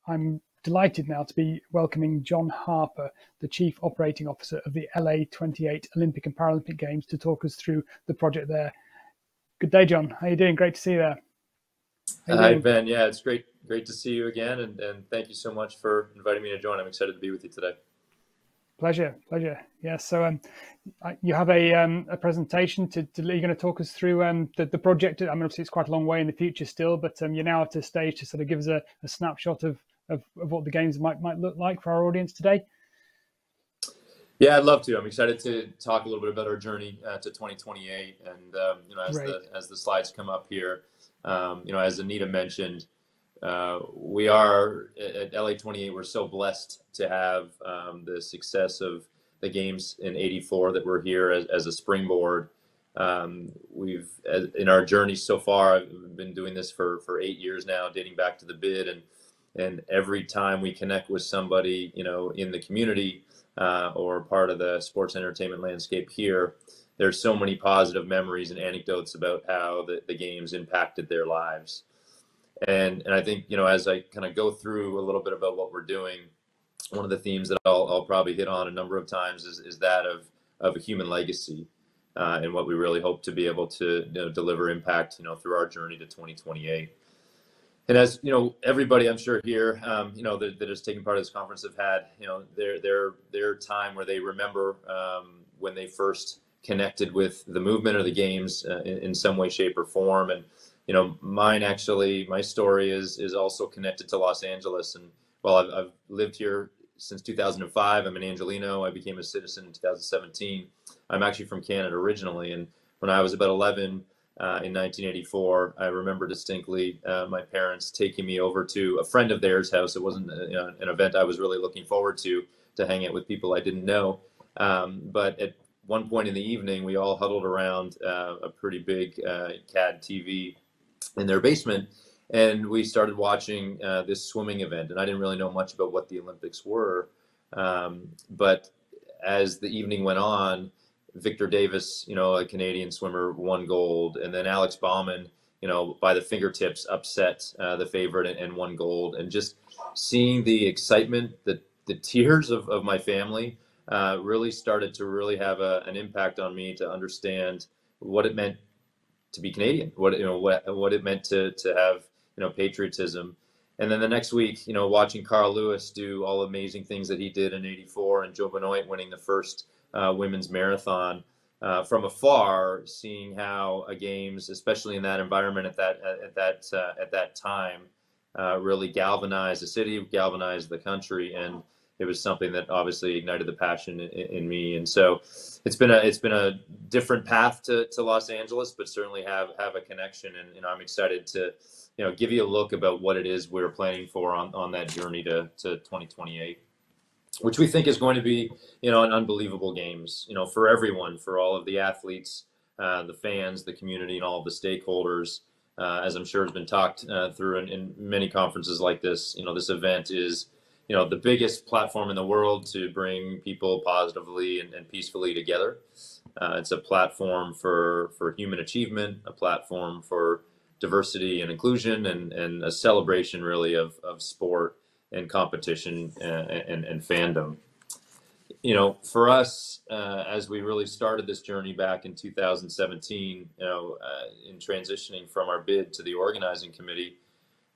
I'm delighted now to be welcoming John Harper, the Chief Operating Officer of the LA 28 Olympic and Paralympic Games, to talk us through the project there. Good day, John. How are you doing? Great to see you there. Hi, Ben. Yeah, it's great to see you again, and thank you so much for inviting me to join. I'm excited to be with you today. Pleasure. Yeah, so you have a presentation you're going to talk us through the project. I mean, obviously it's quite a long way in the future still, but you're now at a stage to sort of give us a snapshot of what the games might look like for our audience today. Yeah, I'd love to. I'm excited to talk a little bit about our journey to 2028, and as the slides come up here, as Anita mentioned, we are at LA 28. We're so blessed to have the success of the games in '84 that we're here as a springboard. We've in our journey so far, I've been doing this for 8 years now, dating back to the bid, and every time we connect with somebody, in the community or part of the sports entertainment landscape here, there's so many positive memories and anecdotes about how the games impacted their lives. And I think, as I kind of go through a little bit about what we're doing, one of the themes that I'll probably hit on a number of times is that of a human legacy, and what we really hope to be able to deliver impact, through our journey to 2028. And as everybody I'm sure here, that has taken part of this conference have had, their time where they remember when they first connected with the movement or the games in some way, shape, or form. And my story is also connected to Los Angeles. And while I've lived here since 2005, I'm an Angelino. I became a citizen in 2017. I'm actually from Canada originally. And when I was about 11 in 1984, I remember distinctly my parents taking me over to a friend of theirs' house. It wasn't an event I was really looking forward to hang out with people I didn't know. But at one point in the evening, we all huddled around a pretty big CAD TV in their basement, and we started watching this swimming event. And I didn't really know much about what the Olympics were, but as the evening went on, Victor Davis, a Canadian swimmer, won gold, and then Alex Bauman, by the fingertips upset the favorite and won gold. And just seeing the excitement, the tears of my family really started to really have an impact on me to understand what it meant to be Canadian, what it meant to have patriotism. And then the next week, watching Carl Lewis do all amazing things that he did in '84, and Joe Benoit winning the first women's marathon from afar, seeing how a games, especially in that environment at that time, really galvanized the city, galvanized the country, and it was something that obviously ignited the passion in me. And so it's been a different path to Los Angeles, but certainly have a connection. And I'm excited to give you a look about what it is we're planning for on that journey to 2028, which we think is going to be an unbelievable games for everyone, for all of the athletes, the fans, the community, and all of the stakeholders. As I'm sure has been talked through in many conferences like this, this event is the biggest platform in the world to bring people positively and peacefully together. It's a platform for human achievement, a platform for diversity and inclusion, and a celebration really of sport and competition and fandom. For us, as we really started this journey back in 2017, in transitioning from our bid to the organizing committee,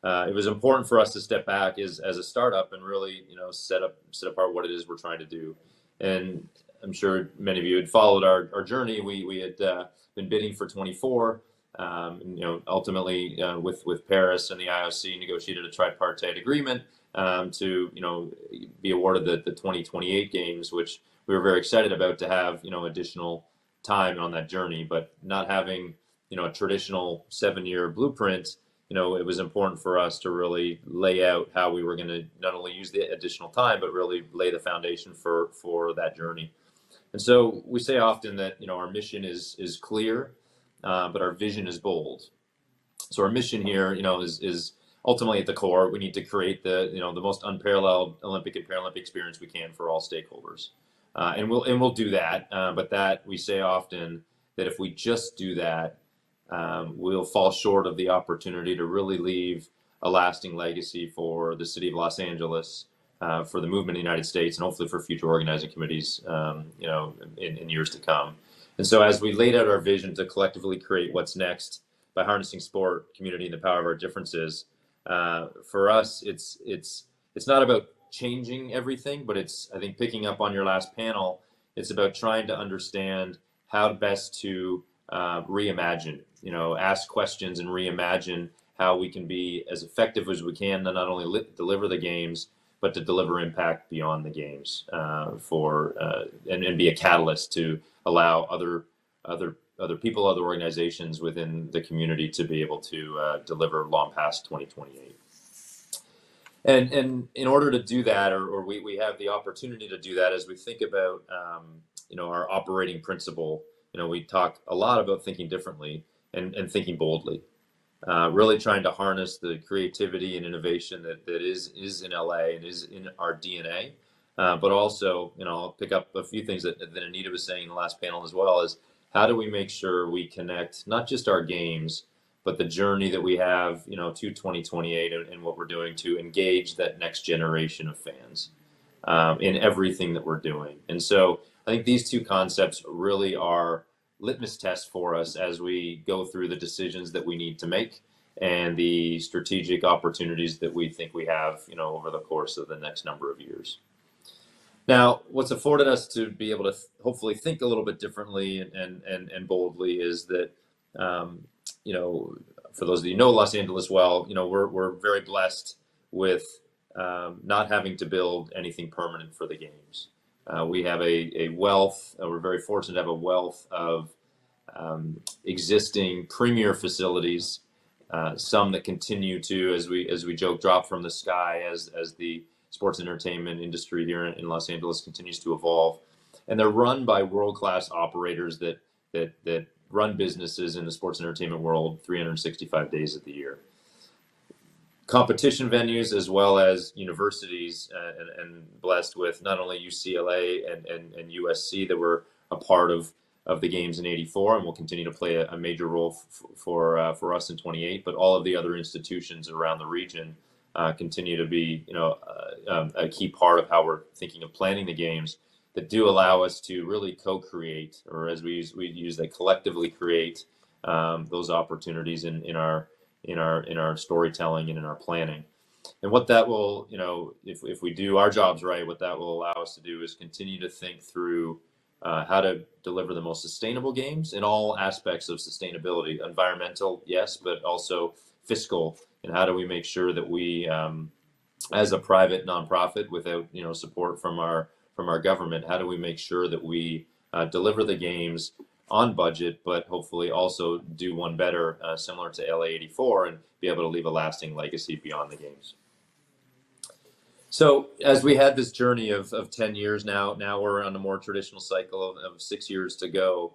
it was important for us to step back as a startup and really, set apart what it is we're trying to do. And I'm sure many of you had followed our journey. We had been bidding for 24. Ultimately, with Paris and the IOC, negotiated a tripartite agreement to be awarded the 2028 games, which we were very excited about, to have additional time on that journey. But not having a traditional 7-year blueprint, it was important for us to really lay out how we were going to not only use the additional time, but really lay the foundation for that journey. And so we say often that our mission is clear, but our vision is bold. So our mission here, is ultimately at the core. We need to create the most unparalleled Olympic and Paralympic experience we can for all stakeholders, and we'll do that. But that we say often that if we just do that, we'll fall short of the opportunity to really leave a lasting legacy for the city of Los Angeles, for the movement in the United States, and hopefully for future organizing committees, in years to come. And so as we laid out our vision to collectively create what's next by harnessing sport, community, and the power of our differences, for us, it's not about changing everything, but it's, I think, picking up on your last panel, it's about trying to understand how best to reimagine, ask questions and reimagine how we can be as effective as we can to not only deliver the games, but to deliver impact beyond the games, and be a catalyst to allow other people, other organizations within the community to be able to deliver long past 2028. And in order to do that, or we have the opportunity to do that as we think about our operating principle. We talk a lot about thinking differently and thinking boldly. Really trying to harness the creativity and innovation that is in LA and is in our DNA. But also, I'll pick up a few things that Anita was saying in the last panel as well, is how do we make sure we connect not just our games, but the journey that we have, to 2028 and what we're doing to engage that next generation of fans in everything that we're doing. And so I think these two concepts really are litmus tests for us as we go through the decisions that we need to make and the strategic opportunities that we think we have, over the course of the next number of years. Now, what's afforded us to be able to hopefully think a little bit differently and boldly is that, for those of you who know Los Angeles well, we're very blessed with not having to build anything permanent for the games. We have a wealth, we're very fortunate to have a wealth of existing premier facilities, some that continue to, as we joke, drop from the sky as the sports entertainment industry here in Los Angeles continues to evolve. And they're run by world-class operators that run businesses in the sports entertainment world 365 days of the year. Competition venues as well as universities, and blessed with not only UCLA and USC that were a part of the games in '84 and will continue to play a major role for us in '28, but all of the other institutions around the region continue to be a key part of how we're thinking of planning the games, that do allow us to really co-create, or as we use that, collectively create those opportunities in our storytelling and in our planning. And what that will, if we do our jobs right, what that will allow us to do is continue to think through how to deliver the most sustainable games in all aspects of sustainability. Environmental, yes, but also fiscal. And how do we make sure that we, as a private nonprofit without support from our government, how do we make sure that we deliver the games on budget, but hopefully also do one better, similar to LA '84, and be able to leave a lasting legacy beyond the games. So as we had this journey of 10 years now we're on a more traditional cycle of 6 years to go.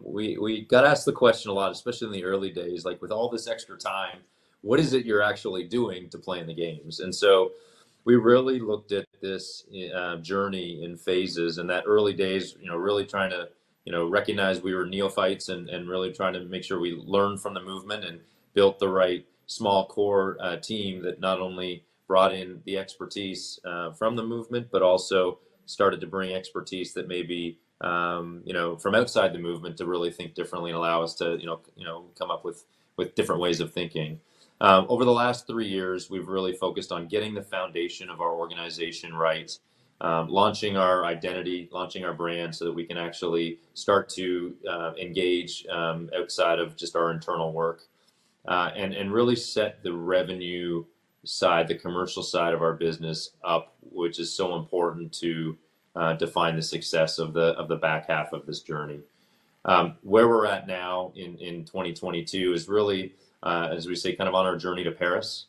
We got asked the question a lot, especially in the early days, like, with all this extra time, what is it you're actually doing to play in the games? And so we really looked at this journey in phases, and that early days, really trying to recognize we were neophytes and really trying to make sure we learned from the movement and built the right small core team that not only brought in the expertise from the movement, but also started to bring expertise that maybe from outside the movement to really think differently and allow us to come up with different ways of thinking. Over the last 3 years, we've really focused on getting the foundation of our organization right, launching our identity, launching our brand, so that we can actually start to engage outside of just our internal work, and really set the revenue side, the commercial side of our business up, which is so important to define the success of the back half of this journey. Where we're at now in 2022 is really, as we say, kind of on our journey to Paris.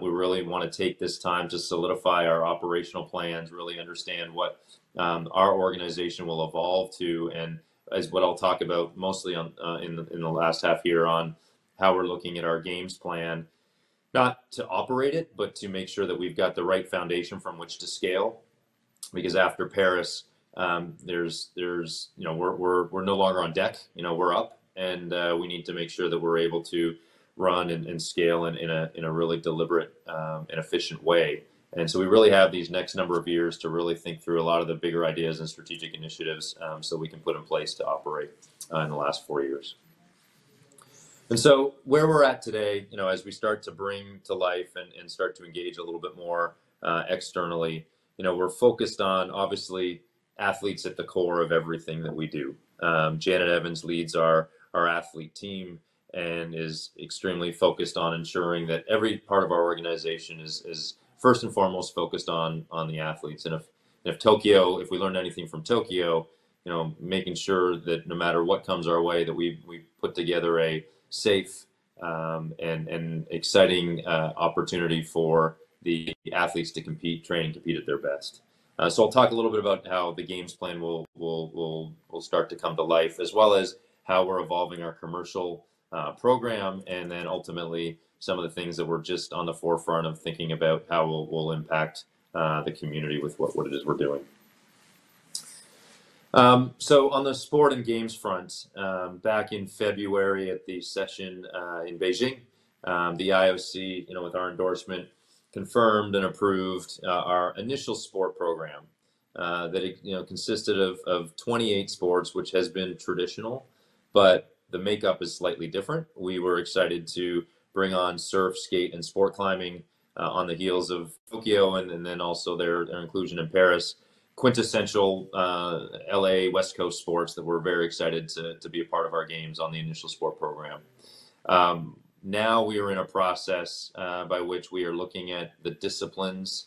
We really want to take this time to solidify our operational plans, really understand what our organization will evolve to, and as what I'll talk about mostly on in the last half here on how we're looking at our games plan, not to operate it, but to make sure that we've got the right foundation from which to scale. Because after Paris, there's we're no longer on deck. We're up, and we need to make sure that we're able to run and scale in a really deliberate and efficient way. And so we really have these next number of years to really think through a lot of the bigger ideas and strategic initiatives so we can put in place to operate in the last 4 years. And so where we're at today, as we start to bring to life and start to engage a little bit more externally, we're focused on, obviously, athletes at the core of everything that we do. Janet Evans leads our athlete team and is extremely focused on ensuring that every part of our organization is first and foremost focused on the athletes. And if we learned anything from Tokyo, making sure that no matter what comes our way, that we put together a safe and exciting opportunity for the athletes to train and compete at their best. So I'll talk a little bit about how the games plan will start to come to life, as well as how we're evolving our commercial program, and then ultimately some of the things that we're just on the forefront of thinking about how we'll impact the community with what it is we're doing. So on the sport and games front, back in February at the session in Beijing, the IOC, with our endorsement, confirmed and approved our initial sport program that consisted of 28 sports, which has been traditional, but the makeup is slightly different. We were excited to bring on surf, skate, and sport climbing on the heels of Tokyo, and then also their inclusion in Paris. Quintessential LA West Coast sports that we're very excited to be a part of our games on the initial sport program. Now we are in a process by which we are looking at the disciplines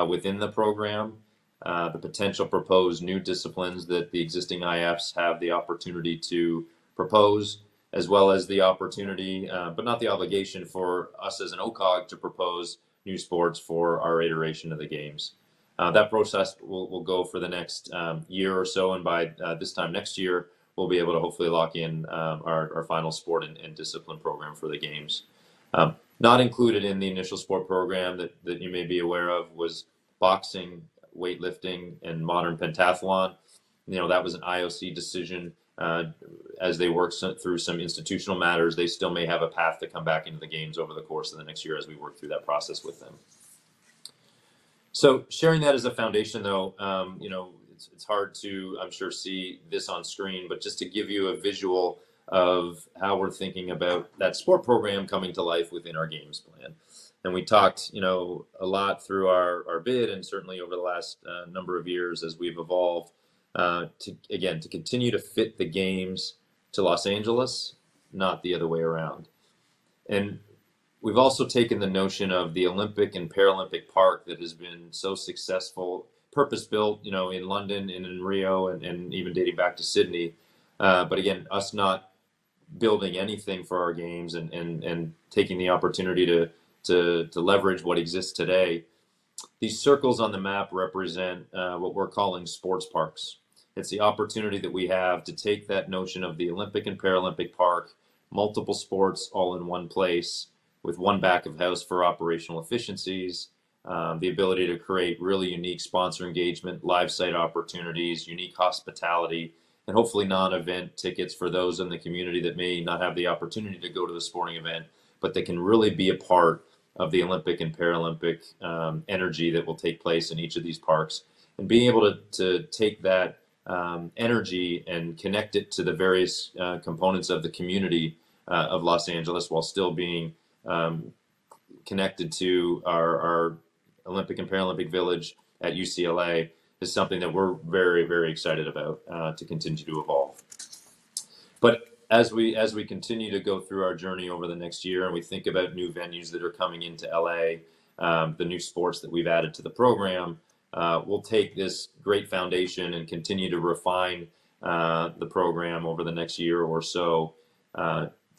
within the program, the potential proposed new disciplines that the existing IFs have the opportunity to propose, as well as the opportunity, but not the obligation, for us as an OCOG to propose new sports for our iteration of the games. That process will go for the next year or so, and by this time next year, we'll be able to hopefully lock in our final sport and discipline program for the games. Not included in the initial sport program that you may be aware of was boxing, weightlifting, and modern pentathlon. That was an IOC decision. As they work through some institutional matters, they still may have a path to come back into the games over the course of the next year as we work through that process with them. So sharing that as a foundation, though, it's hard to, I'm sure, see this on screen, but just to give you a visual of how we're thinking about that sport program coming to life within our games plan. And we talked, a lot through our bid, and certainly over the last number of years as we've evolved, to continue to fit the games to Los Angeles, not the other way around. And we've also taken the notion of the Olympic and Paralympic Park that has been so successful, purpose-built, in London and in Rio, and even dating back to Sydney. But again, us not building anything for our games and taking the opportunity to leverage what exists today. These circles on the map represent what we're calling sports parks. It's the opportunity that we have to take that notion of the Olympic and Paralympic Park, multiple sports all in one place, with one back of house for operational efficiencies, the ability to create really unique sponsor engagement, live site opportunities, unique hospitality, and hopefully non-event tickets for those in the community that may not have the opportunity to go to the sporting event, but that can really be a part of the Olympic and Paralympic energy that will take place in each of these parks. And being able to take that energy and connect it to the various components of the community of Los Angeles, while still being connected to our Olympic and Paralympic Village at UCLA, is something that we're very, very excited about to continue to evolve. But as we continue to go through our journey over the next year, and we think about new venues that are coming into LA, the new sports that we've added to the program, we'll take this great foundation and continue to refine the program over the next year or so,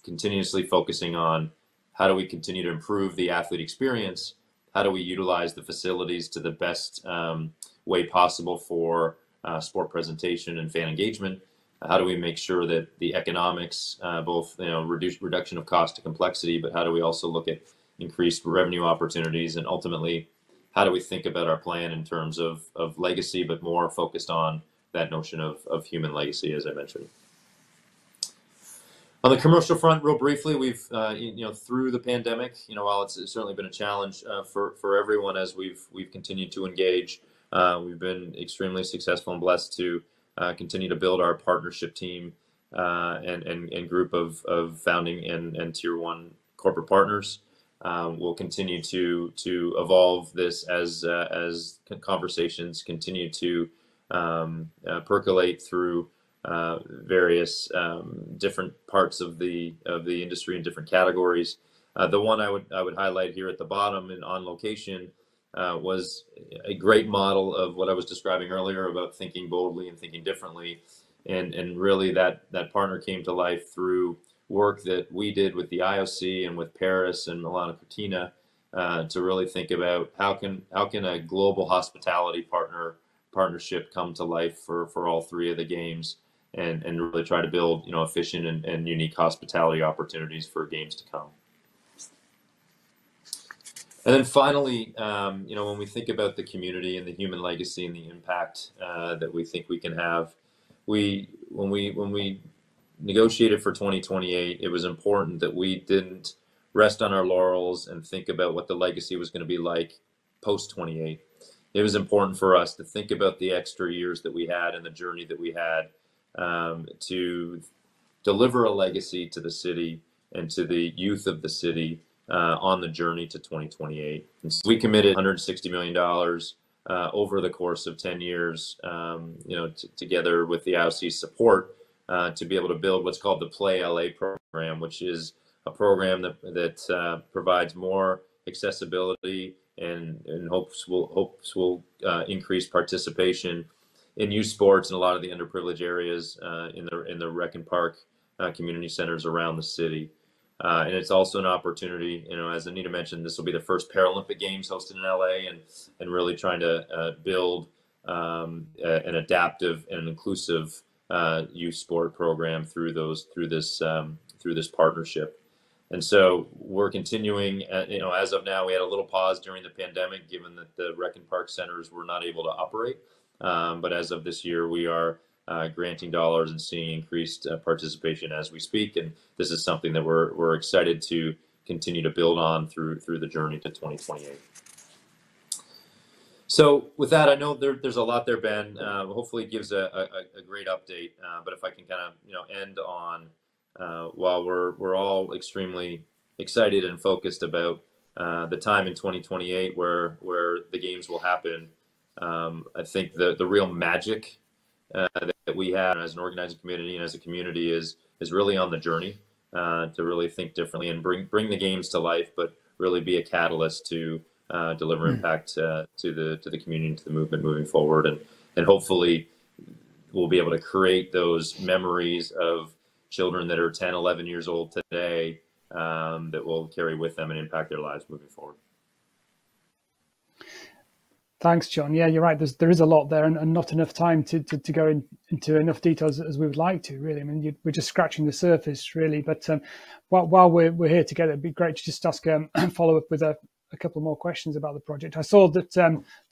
continuously focusing on how do we continue to improve the athlete experience, how do we utilize the facilities to the best way possible for sport presentation and fan engagement, how do we make sure that the economics, both reduction of cost to complexity, but how do we also look at increased revenue opportunities, and ultimately, how do we think about our plan in terms of legacy, but more focused on that notion of human legacy, as I mentioned. On the commercial front, real briefly, we've through the pandemic, while it's certainly been a challenge for everyone as we've continued to engage, we've been extremely successful and blessed to continue to build our partnership team and group of founding and tier one corporate partners. We'll continue to evolve this as conversations continue to percolate through various different parts of the industry in different categories. The one I would highlight here at the bottom and On Location was a great model of what I was describing earlier about thinking boldly and thinking differently, and really that partner came to life through work that we did with the IOC and with Paris and Milano Cortina to really think about how can a global hospitality partnership come to life for all three of the games. And really try to build, efficient and unique hospitality opportunities for games to come. And then finally, when we think about the community and the human legacy and the impact that we think we can have, when we negotiated for 2028, it was important that we didn't rest on our laurels and think about what the legacy was going to be like post 28. It was important for us to think about the extra years that we had and the journey that we had. To deliver a legacy to the city and to the youth of the city on the journey to 2028. And so we committed $160 million over the course of 10 years, together with the IOC's support to be able to build what's called the Play LA program, which is a program that provides more accessibility and hopes will increase participation in youth sports in a lot of the underprivileged areas in the rec and park community centers around the city. And it's also an opportunity, as Anita mentioned, this will be the first Paralympic Games hosted in LA, and really trying to build an adaptive and an inclusive youth sport program through this partnership. And so we're continuing, as of now, we had a little pause during the pandemic, given that the rec and park centers were not able to operate. But as of this year, we are granting dollars and seeing increased participation as we speak. And this is something that we're excited to continue to build on through the journey to 2028. So with that, I know there's a lot there, Ben. Hopefully it gives a great update. But if I can kind of end on while we're all extremely excited and focused about the time in 2028 where the games will happen. I think the real magic that we have as an organizing community and as a community is really on the journey to really think differently and bring the games to life, but really be a catalyst to deliver impact to the community and to the movement moving forward, and hopefully we'll be able to create those memories of children that are 10, 11 years old today that will carry with them and impact their lives moving forward. Thanks, John. Yeah, you're right. There is a lot there, and not enough time to go into enough details as we would like to. Really, I mean, we're just scratching the surface, really. But while we're here together, it'd be great to just ask follow up with a couple more questions about the project. I saw that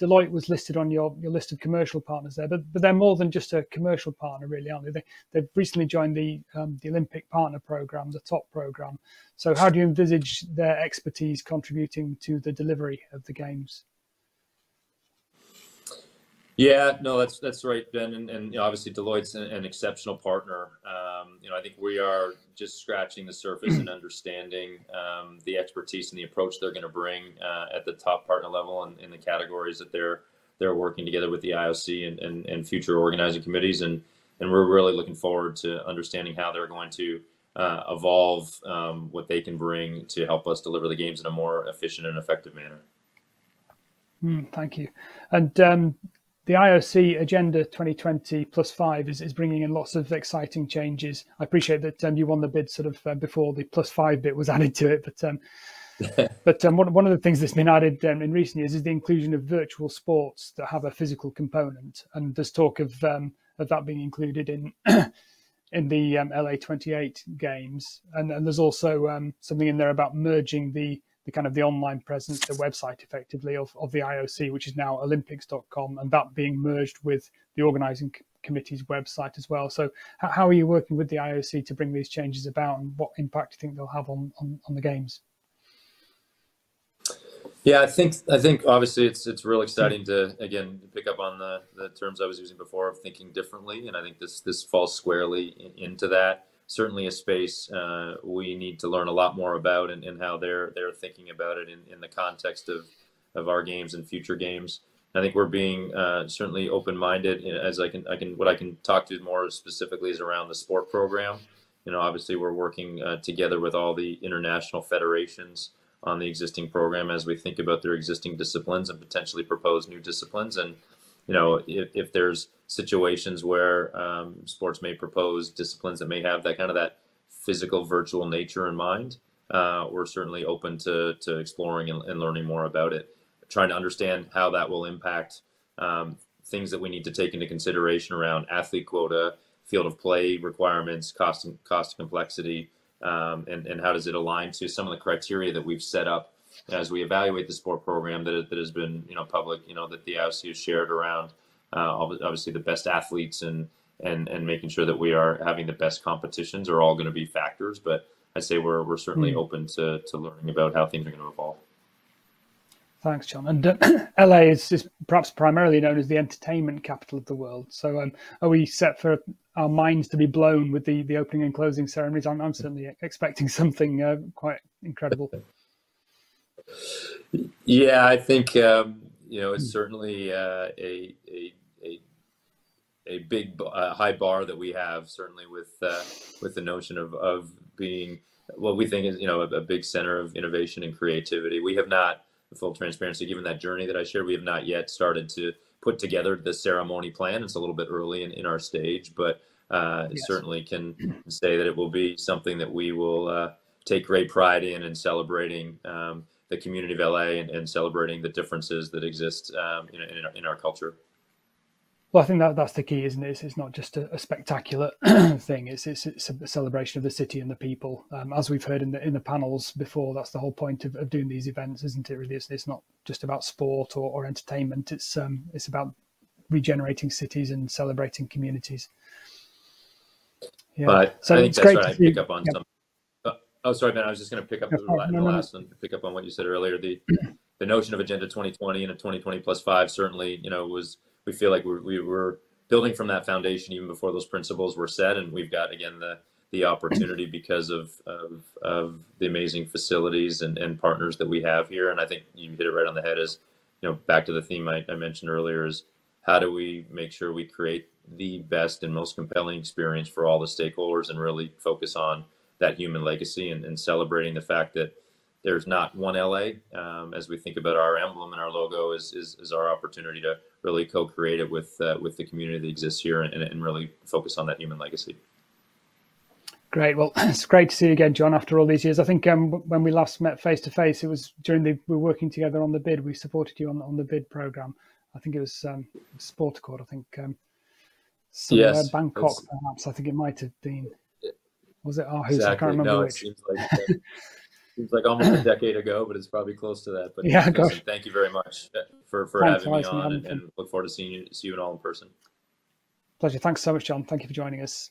Deloitte was listed on your list of commercial partners there, but they're more than just a commercial partner, really, aren't they? They've recently joined the Olympic Partner Program, the top program. So, how do you envisage their expertise contributing to the delivery of the games? Yeah, no, that's right, Ben, and obviously Deloitte's an exceptional partner. I think we are just scratching the surface and understanding the expertise and the approach they're going to bring at the top partner level and in the categories that they're working together with the IOC and future organizing committees, and we're really looking forward to understanding how they're going to evolve what they can bring to help us deliver the games in a more efficient and effective manner. Thank you. And the IOC Agenda 2020+5 is bringing in lots of exciting changes. I appreciate that you won the bid sort of before the +5 bit was added to it, but one of the things that's been added in recent years is the inclusion of virtual sports that have a physical component, and there's talk of that being included in the LA 28 games, and there's also something in there about merging the kind of the online presence, the website effectively of the IOC, which is now Olympics.com, and that being merged with the organizing committee's website as well. So how are you working with the IOC to bring these changes about, and what impact do you think they'll have on the games? Yeah, I think obviously it's real exciting to, again, pick up on the terms I was using before of thinking differently, and I think this falls squarely into that. Certainly a space we need to learn a lot more about, and how they're thinking about it in the context of our games and future games. I think we're being certainly open-minded. As what I can talk to more specifically is around the sport program. Obviously we're working together with all the international federations on the existing program as we think about their existing disciplines and potentially propose new disciplines. And if there's situations where sports may propose disciplines that may have that physical virtual nature in mind, we're certainly open to exploring and learning more about it, trying to understand how that will impact things that we need to take into consideration around athlete quota, field of play requirements, cost and complexity, and how does it align to some of the criteria that we've set up as we evaluate the sport program that has been public, that the IOC has shared around obviously the best athletes and making sure that we are having the best competitions are all going to be factors. But I'd say we're certainly open to learning about how things are going to evolve. Thanks, John. And LA is perhaps primarily known as the entertainment capital of the world. So are we set for our minds to be blown with the opening and closing ceremonies? I'm certainly expecting something quite incredible. Yeah, I think it's certainly a big high bar that we have, certainly with the notion of being what we think is a big center of innovation and creativity. We have not, full transparency, given that journey that I shared, we have not yet started to put together the ceremony plan. It's a little bit early in our stage, but yes, certainly can say that it will be something that we will take great pride in celebrating the community of LA and celebrating the differences that exist in our culture. Well, I think that's the key, isn't it? It's not just a spectacular thing. It's a celebration of the city and the people. As we've heard in the panels before, that's the whole point of doing these events, isn't it? Really, it's not just about sport or entertainment. It's about regenerating cities and celebrating communities. Yeah. But so I think that's right. I pick up on some. Oh, sorry, Ben. I was just going to pick up the last one. Pick up on what you said earlier. The notion of Agenda 2020 and a 2020 plus 5 certainly, was. We feel like we were building from that foundation even before those principles were set, and we've got again the opportunity because of the amazing facilities and partners that we have here. And I think you hit it right on the head. Is back to the theme I mentioned earlier, is how do we make sure we create the best and most compelling experience for all the stakeholders and really focus on that human legacy and celebrating the fact that there's not one LA. As we think about our emblem and our logo is our opportunity to really co-create it with the community that exists here and really focus on that human legacy. Great. Well, it's great to see you again, John, after all these years. I think when we last met face to face, it was during we were working together on the bid. We supported you on the bid program. I think it was Sport Accord. I think somewhere yes, Bangkok, perhaps. I think it might have been. Was it Aarhus? Exactly. I can't remember which. Seems like almost a decade ago, but it's probably close to that. But yeah, listen, thank you very much for having me on, and look forward to see you all in person. Pleasure. Thanks so much, John. Thank you for joining us.